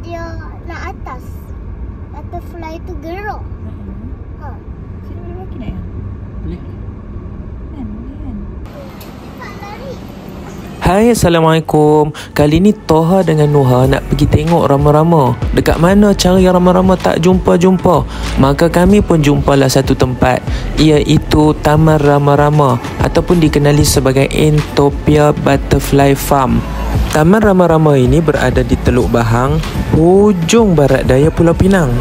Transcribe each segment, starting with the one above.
dia nak atas. Butterfly tu gerak. Ha. Sini boleh bagi nak ya? Boleh. Kan, boleh kan? Tak lari. Hai, Assalamualaikum. Kali ni Toha dengan Nuha nak pergi tengok rama-rama. Dekat mana cari rama-rama tak jumpa-jumpa. Maka kami pun jumpalah satu tempat, iaitu Taman Rama-Rama ataupun dikenali sebagai Entopia Butterfly Farm. Taman Rama-Rama ini berada di Teluk Bahang, hujung barat daya Pulau Pinang.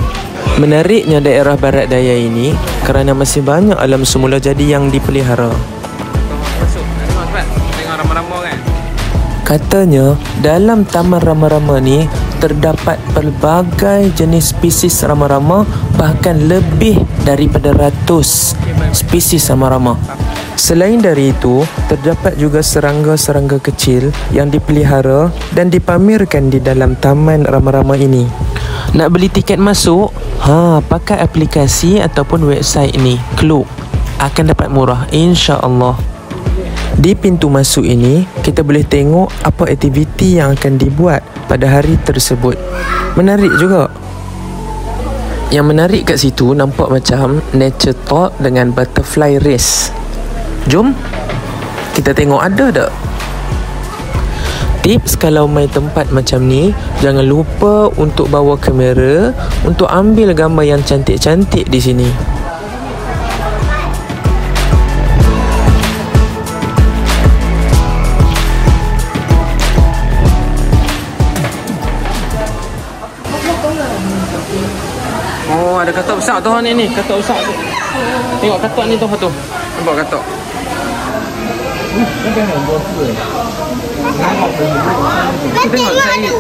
Menariknya daerah barat daya ini kerana masih banyak alam semula jadi yang dipelihara. Masuk. Tengok cepat. Tengok rama-rama kan. Katanya, dalam Taman Rama-Rama ni terdapat pelbagai jenis spesies rama-rama, bahkan lebih daripada ratus spesies rama-rama. Selain dari itu, terdapat juga serangga-serangga kecil yang dipelihara dan dipamerkan di dalam Taman Rama-Rama ini. Nak beli tiket masuk? Pakai aplikasi ataupun website ni, Klook. Akan dapat murah, insya-Allah. Di pintu masuk ini, kita boleh tengok apa aktiviti yang akan dibuat pada hari tersebut. Menarik juga. Yang menarik kat situ nampak macam nature talk dengan butterfly race. Jom kita tengok ada tak? Tips kalau main tempat macam ni, jangan lupa untuk bawa kamera untuk ambil gambar yang cantik-cantik di sini. Oh, ada katak besar tu ni. Katak besar tu. Tengok katak ni tu. Nampak katak. Tengok saya tengok.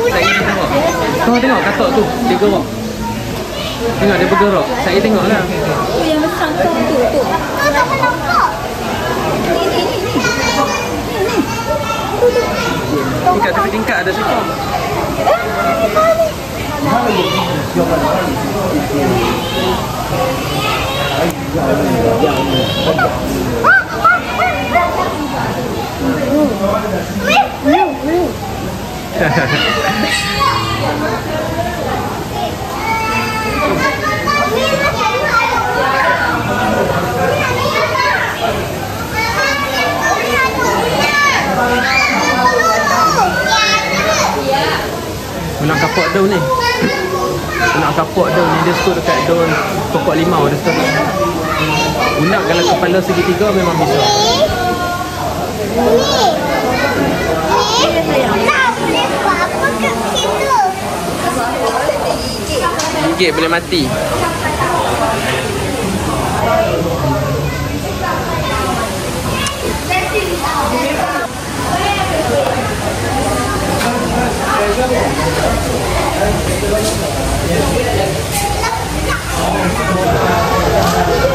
Tengok katak tu. Dia gerak. Tengok dia bergerak. Saya tengoklah. Yang besar tu. Kau tak nampak. Ni kat tepi tingkat ada sifar. Nak kapok daun ni. Nak kapok daun ni, dia suka dekat daun pokok limau dia suka. Unak kalau kepala segitiga memang bisa. Gigit boleh mati.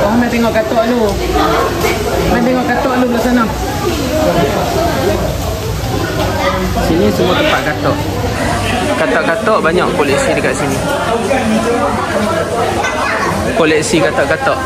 Oh, main tengok katak lu. Main tengok katak lu belah sana. Sini semua tempat katak. Katak-katak banyak koleksi dekat sini. Koleksi katak-katak.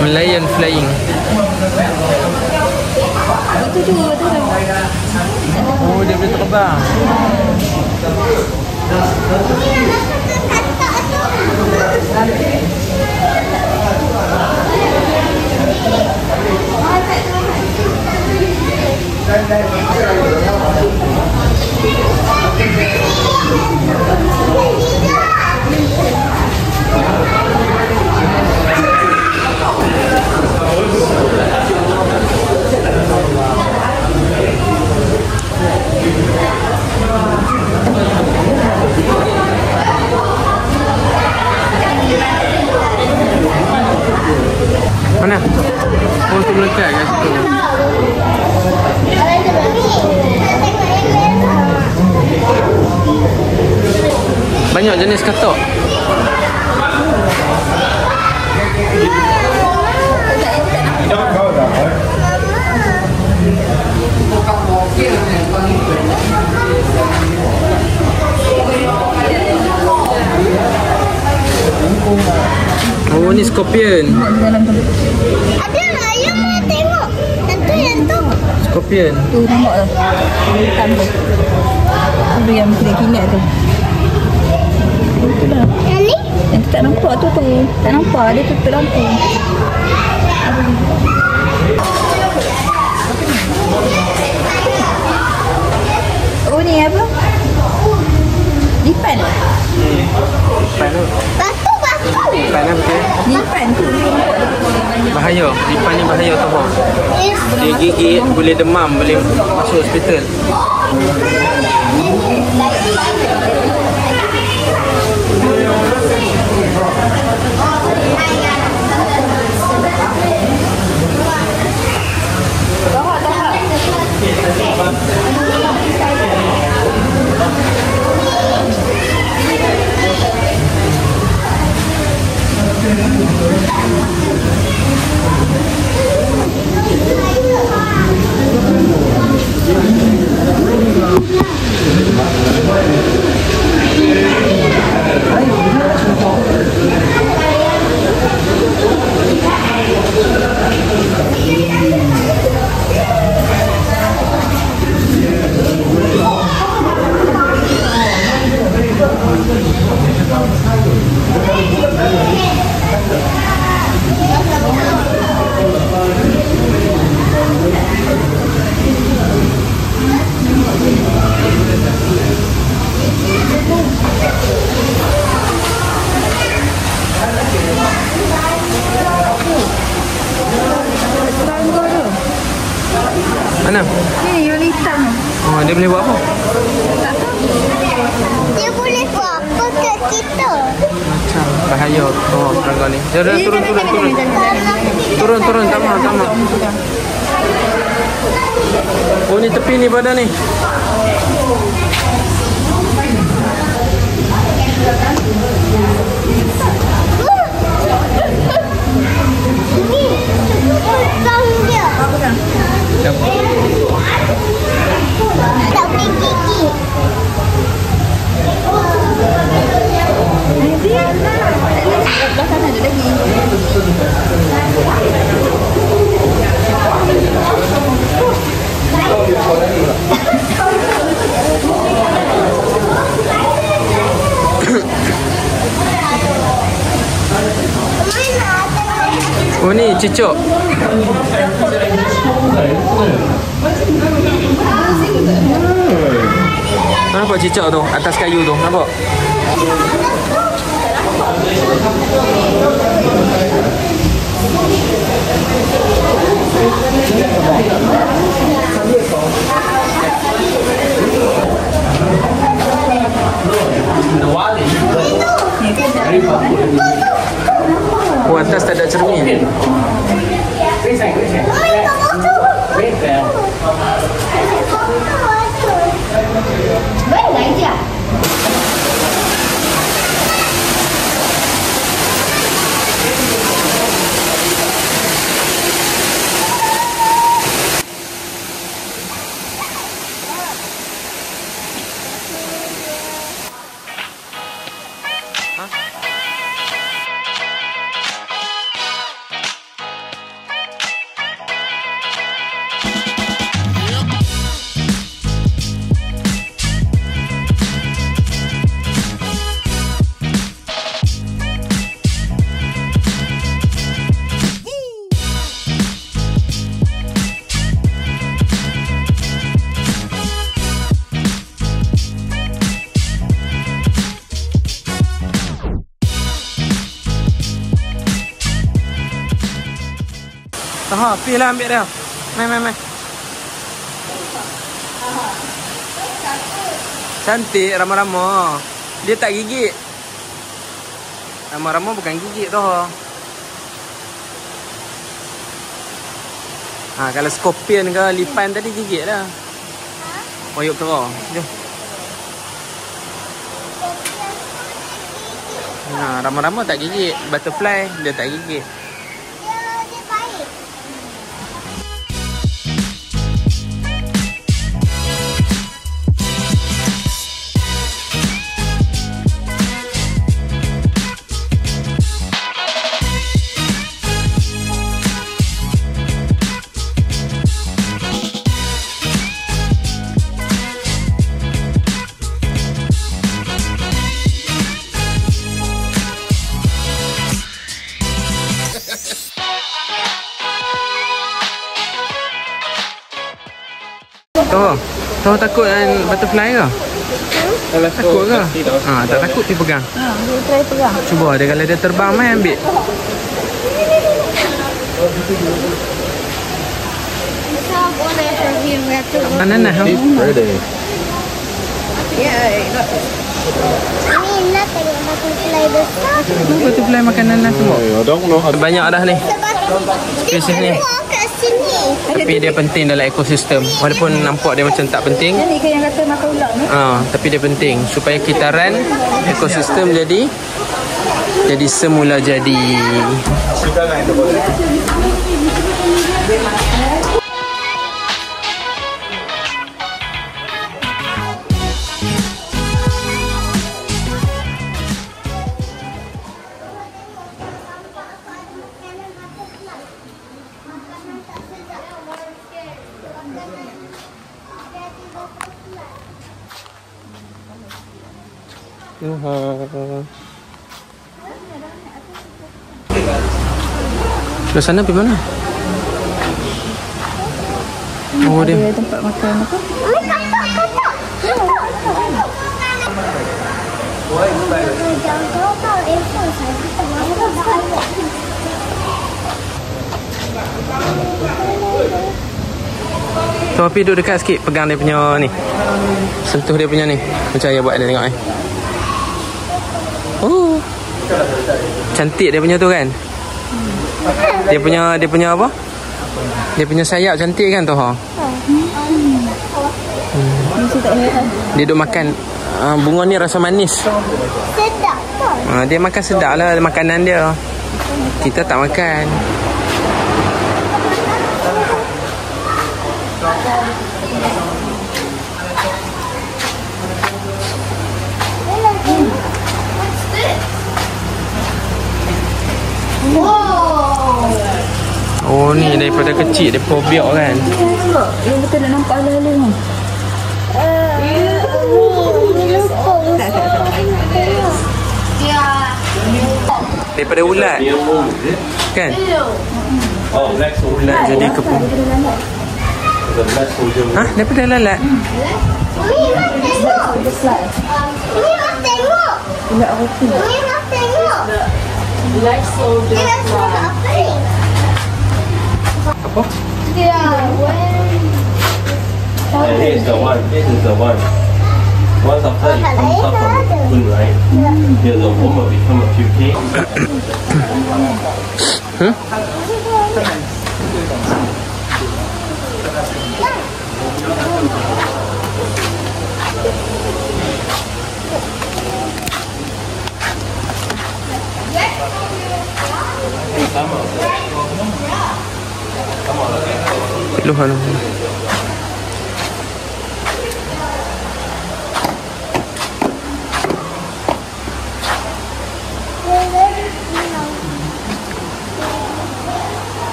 Melayan flying. Itu juga tu dah. Oh, dia boleh terbang. Mana? Oh, tu melekat kat situ. Banyak jenis katak. Scorpion. Dalam tu. Ada lah yang mau tengok. Yang tu. Scorpion. Tu nampak tu. Hitam tu. Tu yang kilat-kilat tu. Itulah. Yang ni? Yang tu tak nampak tu. Tak nampak. Dia tutup lampu. Apa ni? Oh ni apa? Lipan. Lipan tu. Batu. Lipan lah betul. Lipan tu. Bahaya. Lipan ni bahaya tau. Dia gigit, boleh demam, boleh masuk hospital. Mana? Ni yang hitam. Oh, dia boleh buat apa? Dia boleh buat apa kat kita? Macam bahaya. Oh, serangga ni. Dah, turun. Turun, tak mau. Oh, ni tepi ni badan ni. Ini petang dia. Tak boleh gigit. Belah sana ada lagi. Oh, ni cicak. Nampak cicak tu atas kayu tu, nampak? Oh, atas tak ada cermin. Ha, pergi lah ambil dia. Mai. Cantik Rama-Rama. Dia tak gigit. Rama-Rama bukan gigit tu. Ha, kalau scorpion ke lipan tadi gigit dah. Oh, yuk keluar. Jom. Ha, Rama-Rama tak gigit. Butterfly dia tak gigit. Dia baik. Kau takut butterfly ke? Takut ke? Tak takut dia pegang. Dia try pegang. Cuba dia kalau dia terbang mai ambil. Ananas ha? Ini nak tengok butterfly besar. Butterfly makan nanas semua. Banyak dah ni. Spesies ni. Kat sini. Tapi dia penting dalam ekosistem. Walaupun nampak dia macam tak penting. Ni kan yang kata makan ular ni. Tapi dia penting supaya kita run ekosistem jadi semula jadi. Ke sana pergi mana? Oh dia. Ada tempat makan apa? Tu api duduk dekat sikit, pegang dia punya ni. Sentuh dia punya ni. Macam ayah buat dia tengok ni. Oh. Cantik dia punya tu kan? Dia punya apa? Dia punya sayap cantik kan tu ha? Dia duduk makan bunga ni rasa manis. Sedap kan? Dia makan sedap lah makanan dia. Kita tak makan. Oh ni daripada kecil dia pobiak kan. Yang betul nak nampak ala-ala ni. Daripada ulat kan? Ulat jadi kepung. Hah? Daripada lalat? Umi nak tengok. Umi nak tengok. Ulat roti. Umi nak tengok. Dia rasa apa ni? Apa? This is the one. This is the one. Once after it comes up from the cocoon, right? Here the worm will become a pupae. Luhan.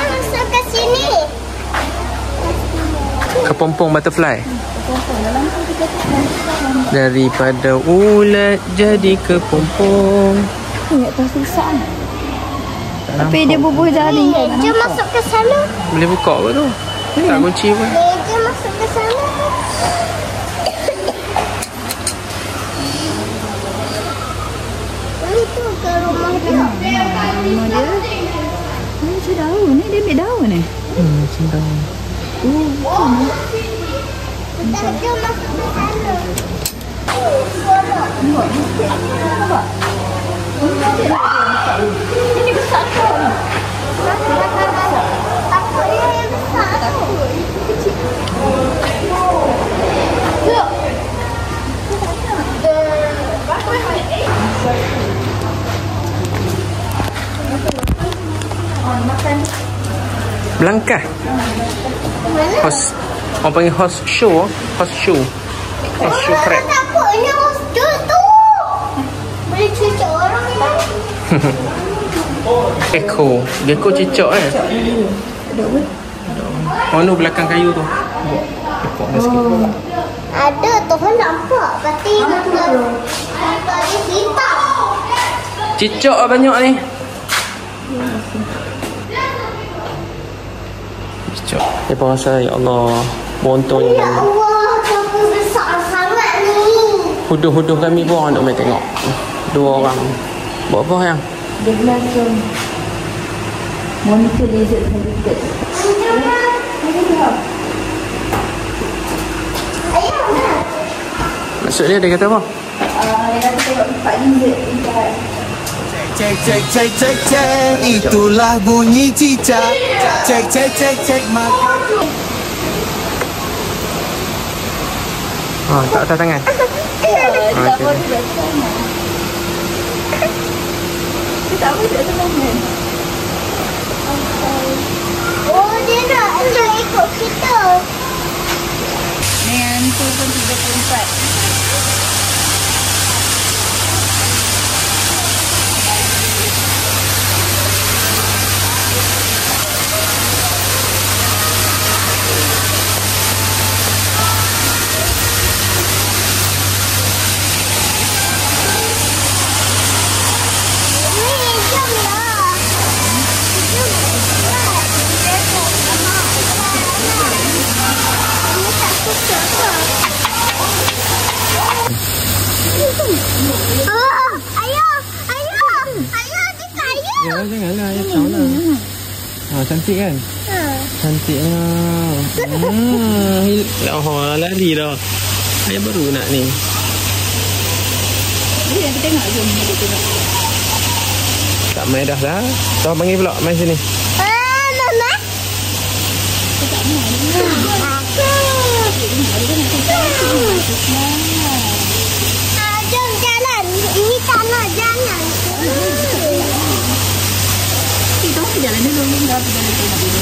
Masuk ke sini. Kepompong butterfly. Daripada ulat jadi kepompong. Ni tak susah. Tapi dia bubuh jaring kan. Dia masuk ke sana. Boleh buka ke tu? Tak kunci pun. Dia masuk ke sana. Itu ke rumah dia. Rumah dia. Ni macam daun ni. Dia ambil daun ni. Macam daun. Dia masuk ke sana. Nampak? Ini besar tu. Takut dia yang besar tu. Belangkah. Orang panggil horseshoe. Horseshoe crab. Takutnya hostel tu. Boleh cucuk orang ni. Gecko cicak kan? Oh no, belakang kayu tu. Epok dia sikit. Ada tu kan nampak. Berarti mata dia hitam. Cicak banyak ni. Dia pun rasa, ya Allah, beruntungnya Ya Allah, apa besar sangat ni. Huduh-huduh kami pun orang nak main tengok. 2 orang. Buat apa yang? Dia belajar monitor laser certificate. Ayah, Maksud dia kata apa? Dia kata tengok 4 laser dekat. Cek cek cek cek cek, itulah bunyi cicak. Cek cek cek cek maka. Tak atas tangan. Dia tak boleh dekat tangan. Dia tak boleh dekat tangan. oh dia nak ikut kita. Ni yang tu pun 34. Ya, janganlah. Ya, tahu lah. Cantik kan? Cantiknya. Lari dah. Ayah baru nak ni. Dia kita tengok jom kita tengok. Tak main dah lah. Tuan panggil pula. Main sini. Mama. Jom jalan. Ini tak nak jalan. Kita pergi jalan dulu. Kita pergi jalan tengok dulu.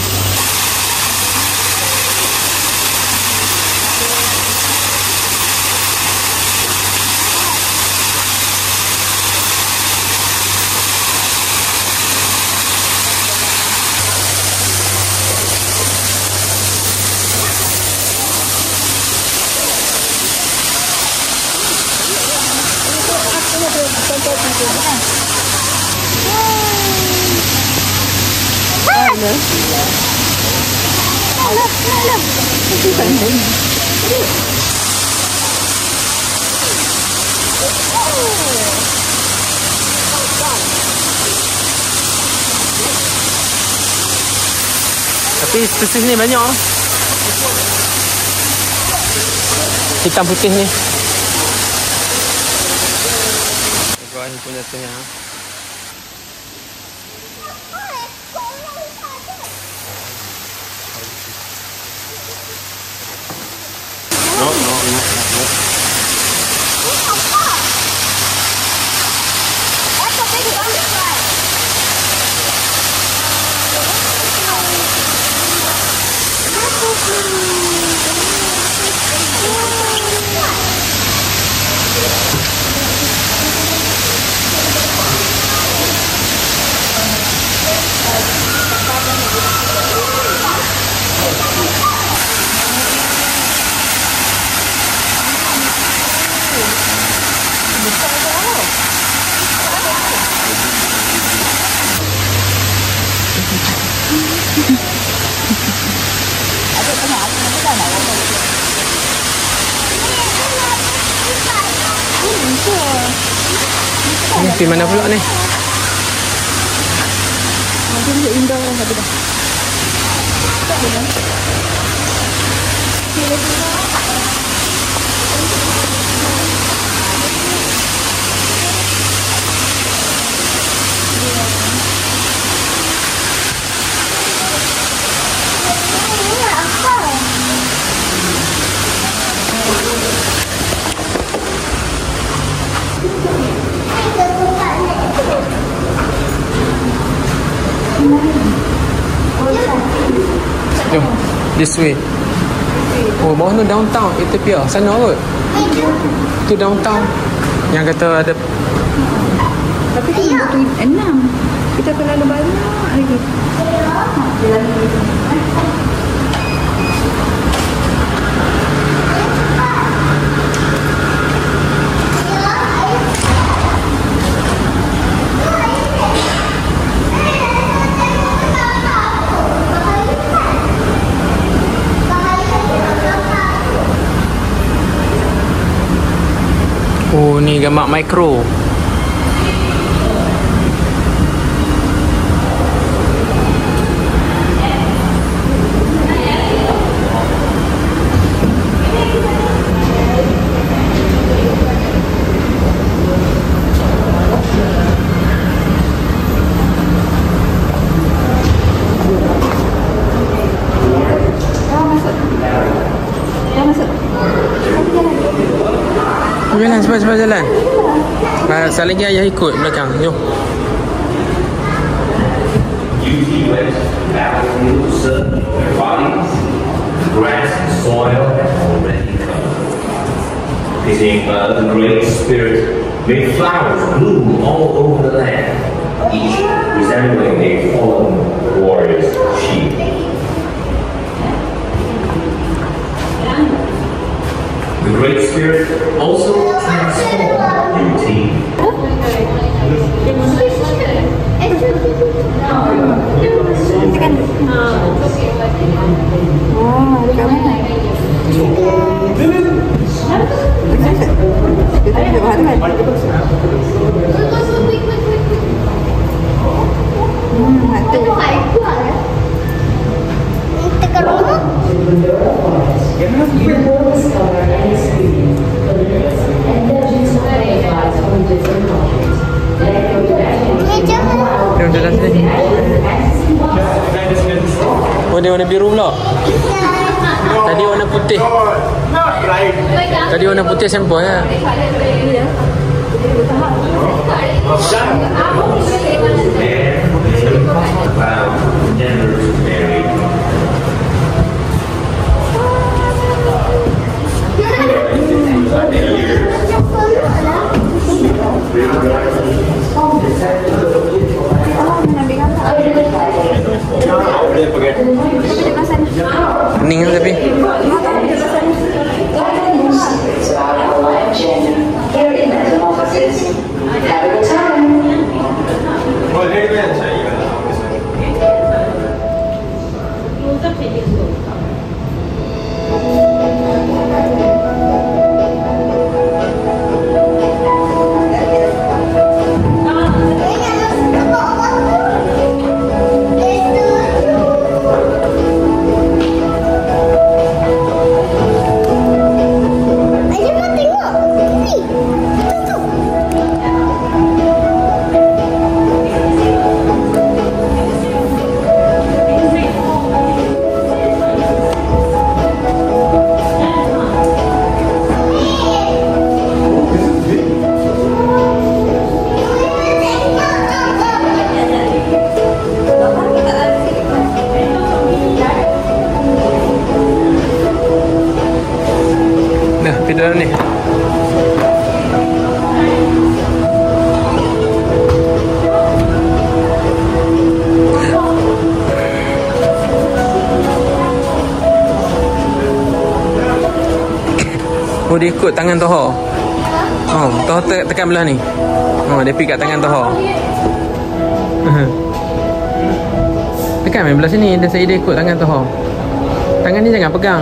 Tapi spesies ni banyak. Hitam putih ni. Gua punya tengah. No. Pergi mana pula ni? Nanti dia indah lah satu dah. Jom, this way. Oh, bawah tu downtown, Ethiopia. Sana kot. Tu downtown. Yang kata ada. Tapi tu 6. Kita akan lalu banyak lagi. Ni gambar mikro. Jalan, cepat jalan. Saling ayah ikut belakang. Jom. Grass and soil already covered. Picking the Great Spirit made flowers bloom all over the land, each resembling a fallen warrior's shield. The Great Spirit also transformed beauty. Oh, dia warna biru pula. Tadi warna putih. Tadi warna putih sampel ya. Pening tapi. Dalam ni. Oh, dia ikut tangan Toha. Oh, Toha tekan belah ni. Oh, dia pergi kat tangan Toha. Tekan main belah sini. Dia saya dia ikut tangan Toha. Tangan ni jangan pegang.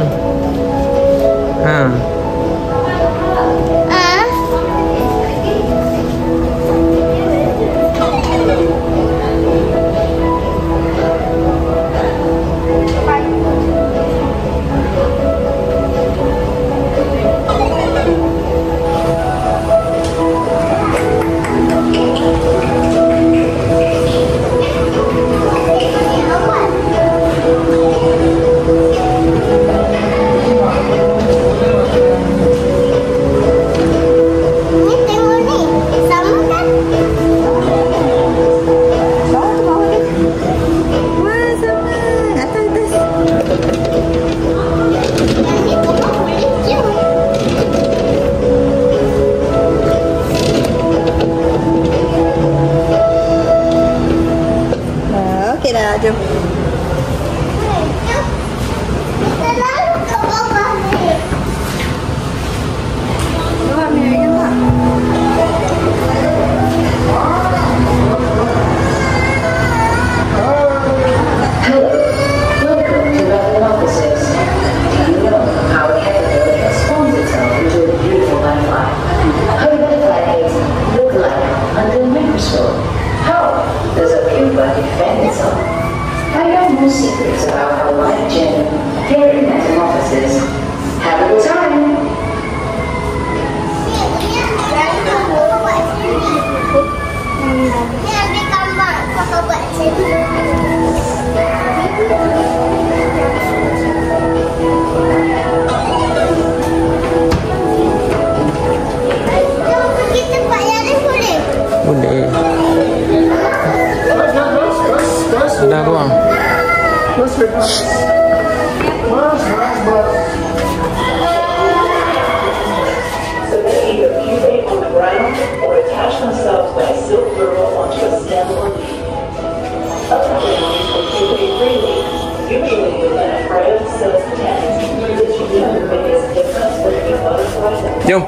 Jom.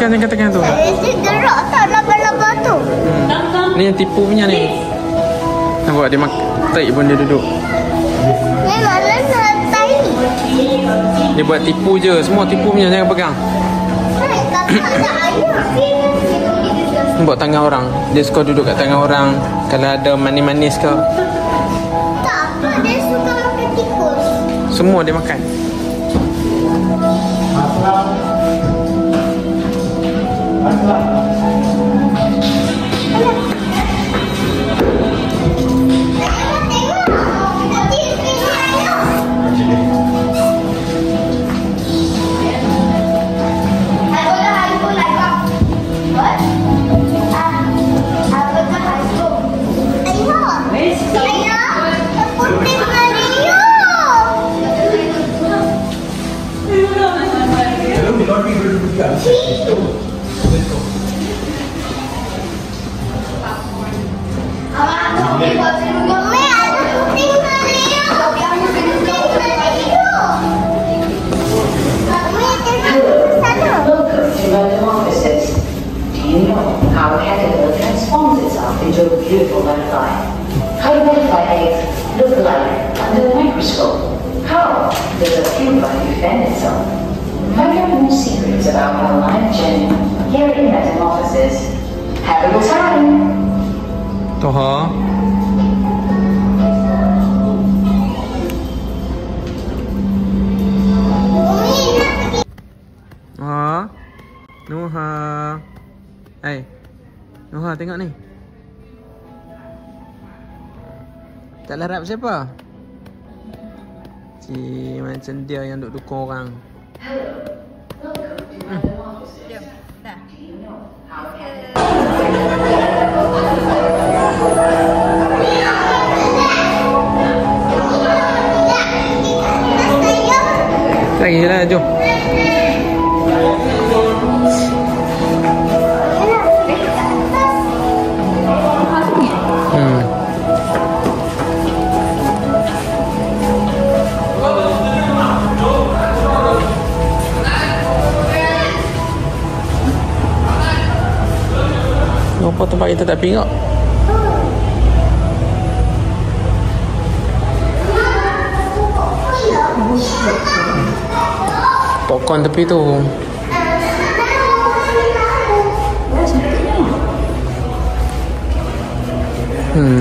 Jangan tekan tu. Gerak tak laba-laba tu. Ni yang tipu punya ni. Nampak dia tarik pun dia duduk. Ni malah nak tarik. Dia buat tipu je. Semua tipu punya, jangan pegang. Kakak ada ayam. Nampak tangan orang. Dia suka duduk kat tangan orang. Kalau ada manis-manis ke. Tak apa, dia suka makan tikus. Semua dia makan. How a caterpillar transforms itself into a beautiful butterfly. How do butterfly eggs look like under the microscope? How does a pupa defend itself? Find out more secrets about how life journey here in Metamorphosis. Have a good time! Toha. Nuha. Nuha, tengok ni. Tak larap siapa? Macam dia yang duk dukung orang. Lagi je lah, jom. Apa tempat kita tak pingak? Popcorn tepi tu.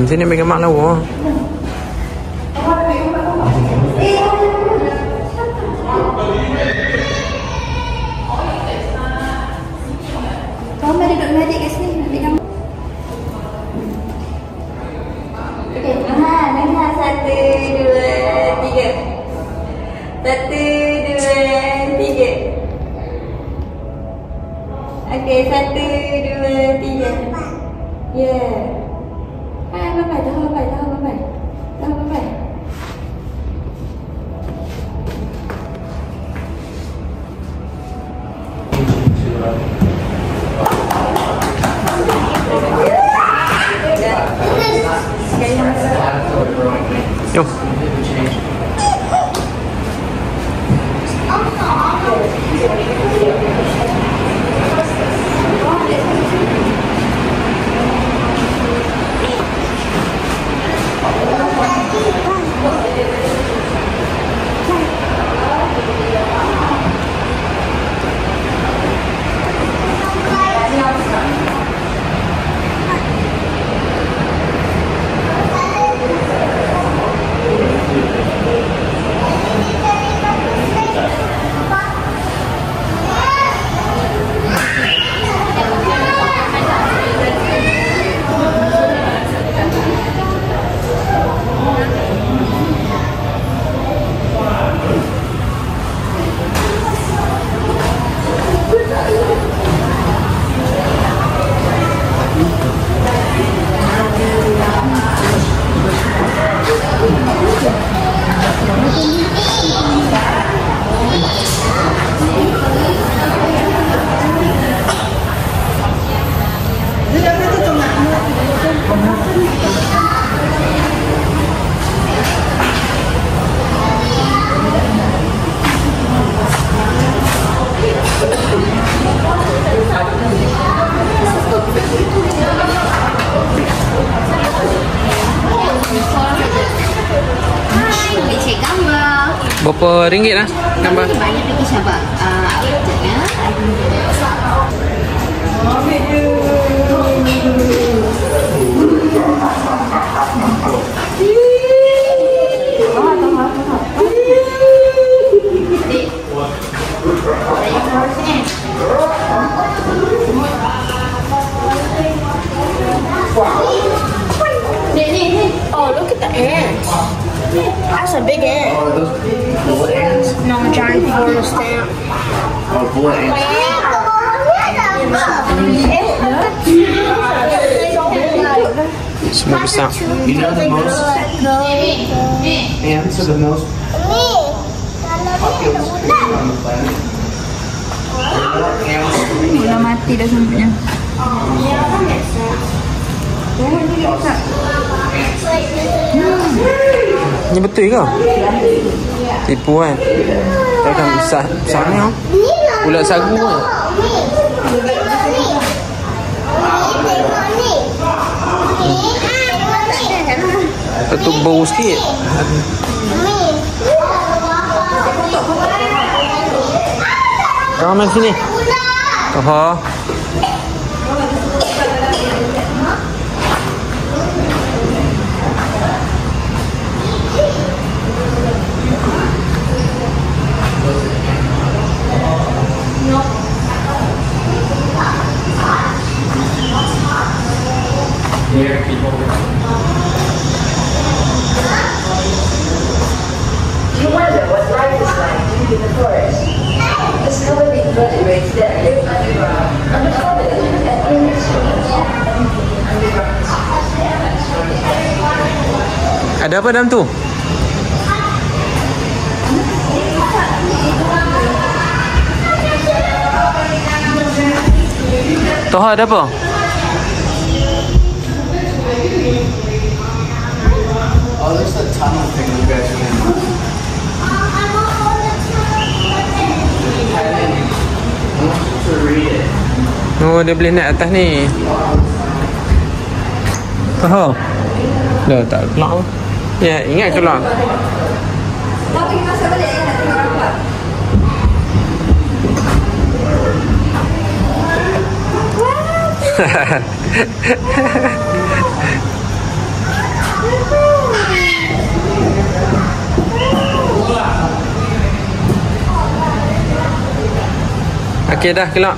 Sini megang mak lawa. Kamu ada duduk ngadik kat sini. Nanti kamu. Okey, dengar 1, 2, 3. 1, 2, 3. Okey, 1, 2, 3. Ya. Bye-bye, dah bye-bye. Dah bye-bye. Jom. Berapa ringgit lah gambar? Banyak lagi sahabat. Oh, look at the ants. That's a big ant. Oh, those bullet ants? No, giant Florida stamp. Oh, bullet ants. Semua besar. You know the most ants are the most popular creature on the planet? Ants. Dah mati dah semuanya. Ni betul ke? Tipu kan? Takkan besar ni kan? Ulat sagu kan? Ketuk bau sikit. Kau main sini. Oh. You wonder what life is like deep in the forest. Discover the invertebrates that live underground, uncovered and inexperienced. Ada apa dalam tu? Toha ada apa? Oh, there's the tunnel thing you guys are in. I want you to read it. Oh, dia boleh naik atas ni. Toha. Dah tak keluar. Ya, ingat keluar. Okey dah keluar.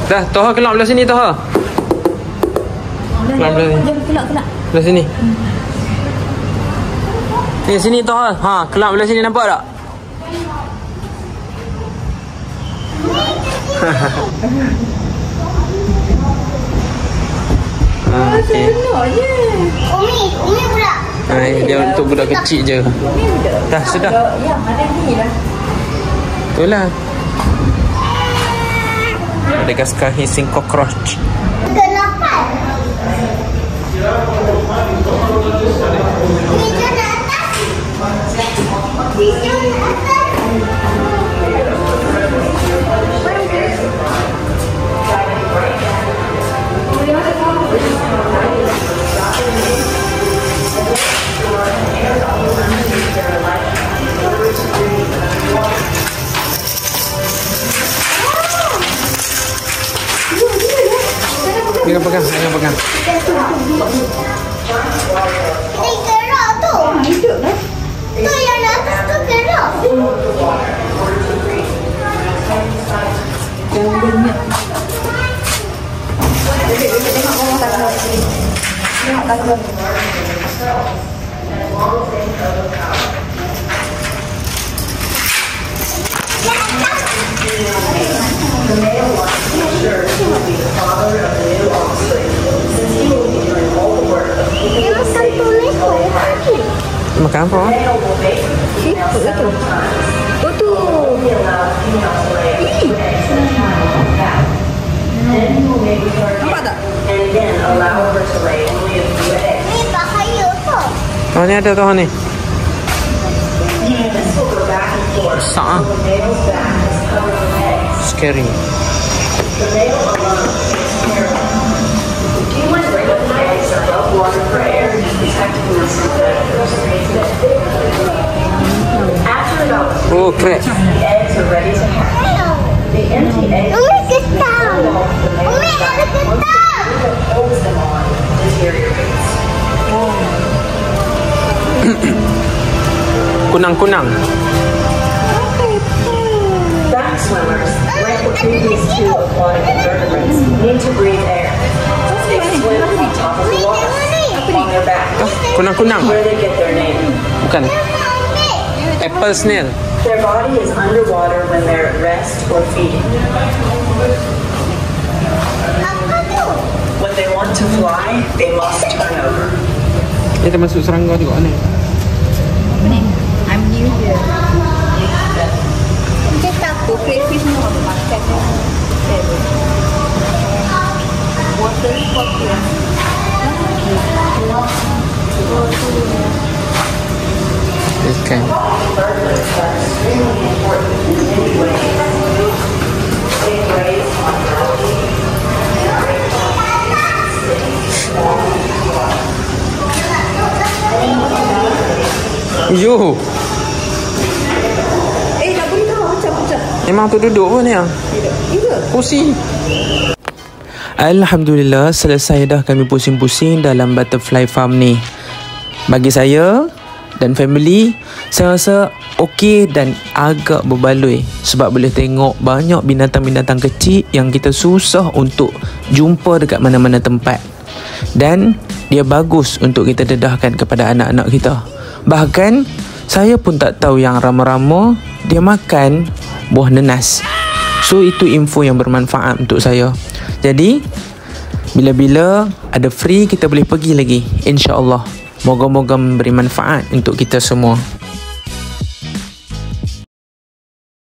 Dah, Toha keluar belah sini Toha. Keluar belah sini. Jom keluar. Belah sini. Ni sini Toha. Ha, keluar belah sini nampak tak? Okey. Umi pula. Dia untuk budak kecil je. Dah, sudah. Yang ada ni dah. Itulah. Madagascar hissing cockroach. Kelapan. Hijau di atas. Hijau di atas. Jangan pegang, jangan pegang. Ini gerak tu. Hidup dah. Tu yang di atas tu gerak. Yang banyak. Dia makan tulis tu. Makan apa? Siput tu. Oh tu. Nampak tak? Ni bahaya tu. Oh, ni ada Toha ni. Besar ah. Scary. Water for air, protecting us from predators. Crab. The eggs are ready to hatch. The empty eggs Umi kentang. Umi ada kentang. holds them on deteriorates. Kunang-kunang. Back swimmers, like the previous two aquatic invertebrates, need to breathe air. They swim on top of the water, on their back, Kunang-kunang. where they get their name. Bukan. Apple snail. Their body is underwater when they're at rest or feeding. Apa tu? When they want to fly, they must turn over. Dia termasuk serangga juga ni. I'm new here. Macam takut. Crayfish ni orang makan. Water ni popular. Ikan. Birds are extremely important in many ways. They graze on algae, Yo. Tak boleh tahu macam-macam. Memang tu duduk pun ya. Pusing. Alhamdulillah, selesai dah kami pusing-pusing dalam butterfly farm ni. Bagi saya dan family, saya rasa okey dan agak berbaloi sebab boleh tengok banyak binatang-binatang kecil yang kita susah untuk jumpa dekat mana-mana tempat. Dan dia bagus untuk kita dedahkan kepada anak-anak kita. Bahkan saya pun tak tahu yang rama-rama dia makan buah nenas. So itu info yang bermanfaat untuk saya. Jadi bila-bila ada free kita boleh pergi lagi, insya-Allah. Moga-moga memberi manfaat untuk kita semua.